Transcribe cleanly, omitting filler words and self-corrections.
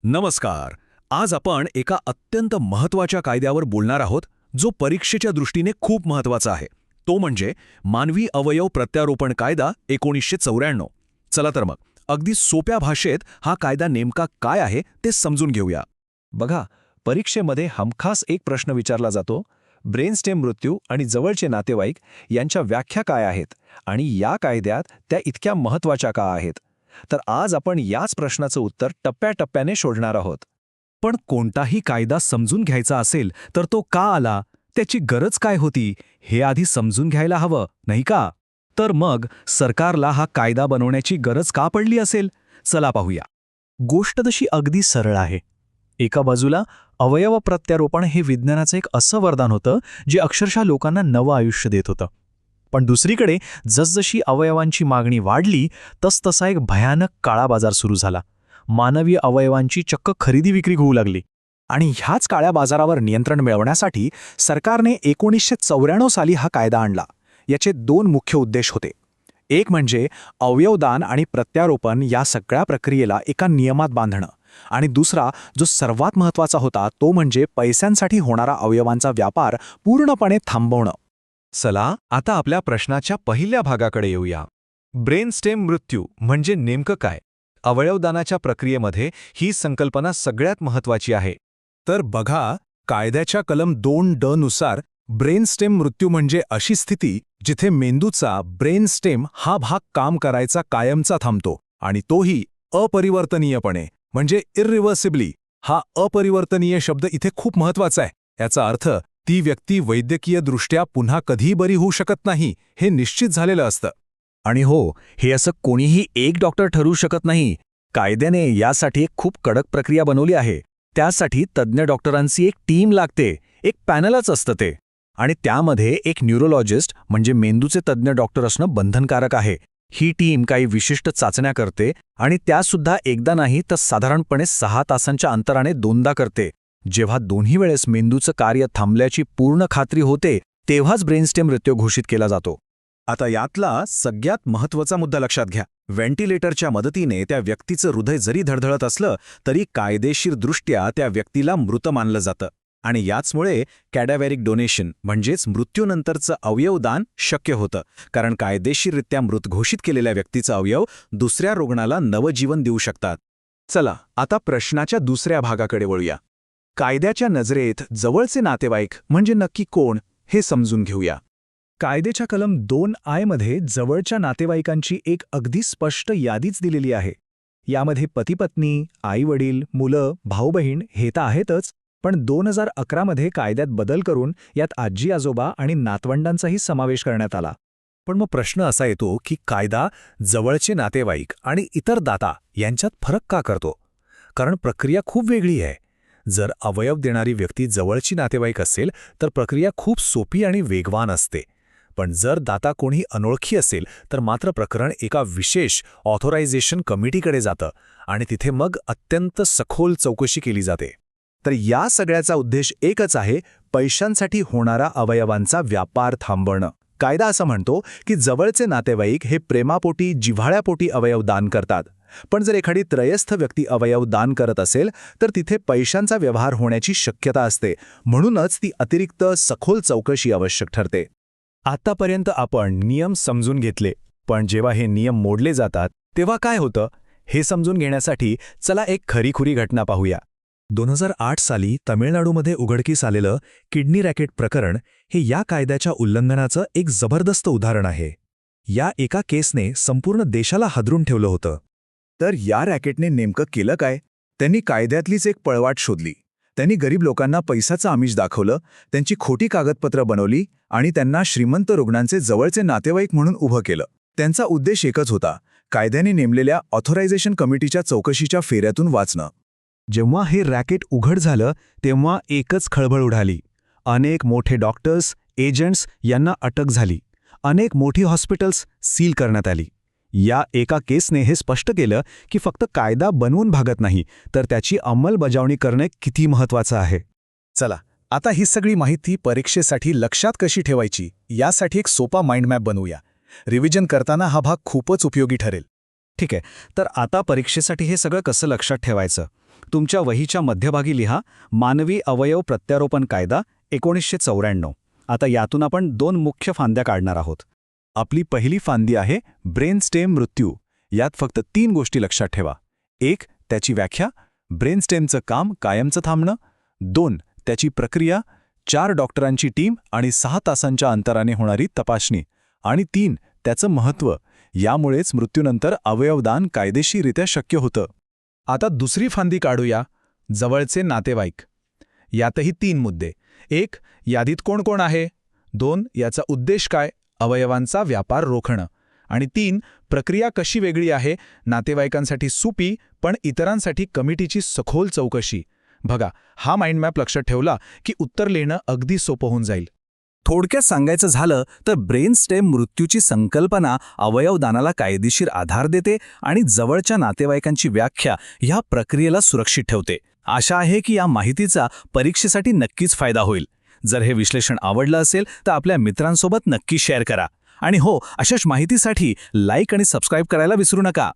नमस्कार. आज आपण एका अत्यंत महत्त्वाच्या कायद्यावर बोलणार आहोत, जो परीक्षेच्या दृष्टीने खूप महत्त्वाचा आहे. तो म्हणजे मानवी अवयव प्रत्यारोपण कायदा 1994. चला तर मग अगदी सोप्या भाषेत हा कायदा नेमका काय आहे ते समजून घेऊया. बघा, परीक्षेमध्ये हमखास एक प्रश्न विचारला जातो, ब्रेनस्टेम मृत्यू आणि जवळचे नातेवाईक यांच्या व्याख्या काय आहेत आणि या कायद्यात त्या इतक्या महत्त्वाच्या का आहेत. तर आज आपण याच प्रश्नाचं उत्तर टप्प्याटप्प्याने शोधणार आहोत. पण कोणताही कायदा समजून घ्यायचा असेल तर तो का आला, त्याची गरज काय होती, हे आधी समजून घ्यायला हवं, नाही का? तर मग सरकारला हा कायदा बनवण्याची गरज का पडली असेल? चला पाहूया. गोष्ट तशी अगदी सरळ आहे. एका बाजूला अवयव प्रत्यारोपण हे विज्ञानाचं एक असं वरदान होतं जे अक्षरशः लोकांना नवं आयुष्य देत होतं. पण दुसरीकडे जसजशी अवयवांची मागणी वाढली तसतसा एक भयानक काळा बाजार सुरू झाला. मानवी अवयवांची चक्क खरेदी विक्री होऊ लागली. आणि ह्याच काळ्या बाजारावर नियंत्रण मिळवण्यासाठी सरकारने 1994 साली हा कायदा आणला. याचे दोन मुख्य उद्देश होते. एक म्हणजे अवयवदान आणि प्रत्यारोपण या सगळ्या प्रक्रियेला एका नियमात बांधणं, आणि दुसरा जो सर्वात महत्त्वाचा होता तो म्हणजे पैशांसाठी होणारा अवयवांचा व्यापार पूर्णपणे थांबवणं. चला आता आपल्या प्रश्नाच्या पहिल्या भागाकडे येऊया. ब्रेनस्टेम मृत्यू म्हणजे नेमकं काय? अवयवदानाच्या प्रक्रियेमध्ये ही संकल्पना सगळ्यात महत्त्वाची आहे. तर बघा, कायद्याच्या कलम 2(ड) नुसार ब्रेनस्टेम मृत्यू म्हणजे अशी स्थिती जिथे मेंदूचा ब्रेनस्टेम हा भाग काम करायचा कायमचा थांबतो, आणि तोही अपरिवर्तनीयपणे, म्हणजे इर्रिव्हर्सिबली. हा अपरिवर्तनीय शब्द इथे खूप महत्त्वाचा आहे. याचा अर्थ ती व्यक्ती वैद्यकीयदृष्ट्या पुन्हा कधीही बरी होऊ शकत नाही, हे निश्चित झालेलं असतं. आणि हो, हे असं कोणीही एक डॉक्टर ठरवू शकत नाही. कायद्याने यासाठी एक खूप कडक प्रक्रिया बनवली आहे. त्यासाठी तज्ज्ञ डॉक्टरांची एक टीम लागते, एक पॅनलच असतं ते. आणि त्यामध्ये एक न्यूरोलॉजिस्ट म्हणजे मेंदूचे तज्ज्ञ डॉक्टर असणं बंधनकारक आहे. ही टीम काही विशिष्ट चाचण्या करते आणि त्यासुद्धा एकदा नाही तर साधारणपणे 6 तासांच्या अंतराने 2दा करते. जेव्हा दोन्ही वेळेस मेंदूचं कार्य थांबल्याची पूर्ण खात्री होते तेव्हाच ब्रेनस्टेम मृत्यू घोषित केला जातो. आता यातला सगळ्यात महत्त्वाचा मुद्दा लक्षात घ्या. व्हेंटिलेटरच्या मदतीने त्या व्यक्तीचं हृदय जरी धडधडत असलं तरी कायदेशीरदृष्ट्या त्या व्यक्तीला मृत मानलं जातं. आणि याचमुळे कॅडाव्हेरिक डोनेशन म्हणजेच मृत्यूनंतरचं अवयवदान शक्य होतं, कारण कायदेशीररित्या मृत घोषित केलेल्या व्यक्तीचा अवयव दुसऱ्या रुग्णाला नवजीवन देऊ शकतात. चला आता प्रश्नाच्या दुसऱ्या भागाकडे वळूया. कायद्याच्या नजरेत जवळचे नातेवाईक म्हणजे नक्की कोण हे समजून घेऊया. कायद्याच्या कलम 2(I) मध्ये जवळच्या नातेवाईकांची एक अगदी स्पष्ट यादीच दिलेली आहे. यामध्ये पती-पत्नी, आई-वडील, मुलं, भाऊ-बहीण हे तर आहेतच, पण 2011 मध्ये कायद्यात बदल करून यात आजी-आजोबा आणि नातवंडांचाही समावेश करण्यात आला. पण मग प्रश्न असा येतो की कायदा जवळचे नातेवाईक आणि इतर दाता यांच्यात फरक का करतो? कारण प्रक्रिया खूप वेगळी आहे. जर अवयव देणारी व्यक्ती जवळची नातेवाईक असेल तर प्रक्रिया खूप सोपी आणि वेगवान असते. पण जर दाता कोणी अनोळखी असेल तर मात्र प्रकरण एका विशेष ऑथोरायझेशन कमिटीकडे जातं आणि तिथे मग अत्यंत सखोल चौकशी केली जाते. तर या सगळ्याचा उद्देश एकच आहे, पैशांसाठी होणारा अवयवांचा व्यापार थांबवणं. कायदा असं म्हणतो की जवळचे नातेवाईक हे प्रेमापोटी, जिव्हाळ्यापोटी अवयव दान करतात. पण जर एखादी त्रयस्थ व्यक्ती अवयव दान करत असेल तर तिथे पैशांचा व्यवहार होण्याची शक्यता असते. म्हणूनच ती अतिरिक्त सखोल चौकशी आवश्यक ठरते. आतापर्यंत आपण नियम समजून घेतले, पण जेव्हा हे नियम मोडले जातात तेव्हा काय होतं हे समजून घेण्यासाठी चला एक खरीखुरी घटना पाहूया. 2008 साली तमिळनाडूमध्ये उघडकीस आलेलं किडनी रॅकेट प्रकरण हे या कायद्याच्या उल्लंघनाचं एक जबरदस्त उदाहरण आहे. या एका केसने संपूर्ण देशाला हादरून ठेवलं होतं. तर या रॅकेटने नेमकं केलं काय? त्यांनी कायद्यातलीच एक पळवाट शोधली. त्यांनी गरीब लोकांना पैशाचं आमिष दाखवलं, त्यांची खोटी कागदपत्रं बनवली आणि त्यांना श्रीमंत रुग्णांचे जवळचे नातेवाईक म्हणून उभं केलं. त्यांचा उद्देश एकच होता, कायद्याने नेमलेल्या ऑथोरायझेशन कमिटीच्या चौकशीच्या फेऱ्यातून वाचणं. जेव्हा हे रॅकेट उघड झालं तेव्हा एकच खळबळ उडाली. अनेक मोठे डॉक्टर्स, एजंट्स यांना अटक झाली. अनेक मोठी हॉस्पिटल्स सील करण्यात आली. या एका केसने हे स्पष्ट केलं की फक्त कायदा बनवून भागत नाही, तर त्याची अंमलबजावणी करणे किती महत्त्वाचं आहे. चला आता ही सगळी माहिती परीक्षेसाठी लक्षात कशी ठेवायची यासाठी एक सोपा माइंड मॅप बनवूया. रिव्हिजन करताना हा भाग खूपच उपयोगी ठरेल. ठीक आहे, तर आता परीक्षेसाठी हे सगळं कसं लक्षात ठेवायचं तुमच्या वहीच्या मध्यभागी लिहा मानवी अवयव प्रत्यारोपण कायदा 1994. आता यातून आपण 2 मुख्य फांद्या काढणार आहोत. आपली पहिली फांदी आहे ब्रेनस्टेम मृत्यू. यात फक्त 3 गोष्टी लक्षात ठेवा. 1. त्याची व्याख्या, ब्रेनस्टेमचं काम कायमचं थांबणं. 2. त्याची प्रक्रिया, 4 डॉक्टरांची टीम आणि 6 तासांच्या अंतराने होणारी तपासणी. आणि 3. त्याचं महत्त्व. यामुळेच मृत्यूनंतर अवयवदान कायदेशीररित्या शक्य होतं. आता दुसरी फांदी काढूया, जवळचे नातेवाईक. यातही 3 मुद्दे. 1. यादीत कोण कोण आहे. 2. याचा उद्देश काय, अवयवांचा व्यापार रोखणं. आणि 3. प्रक्रिया कशी वेगळी आहे, नातेवाईकांसाठी सोपी पण इतरांसाठी कमिटीची सखोल चौकशी. बघा, हा माइंडमॅप लक्षात ठेवला की उत्तर लिहिणं अगदी सोपं होऊन जाईल. थोडक्यात सांगायचं झालं तर ब्रेनस्टेम मृत्यूची संकल्पना अवयवदानाला कायदेशीर आधार देते आणि जवळच्या नातेवाईकांची व्याख्या ह्या प्रक्रियेला सुरक्षित ठेवते. आशा आहे की या माहितीचा परीक्षेसाठी नक्कीच फायदा होईल. जर हे विश्लेषण आवडलं असेल तर आपल्या मित्रांसोबत नक्की शेअर करा. आणि हो, अशाच माहितीसाठी लाईक आणि सबस्क्राईब करायला विसरू नका.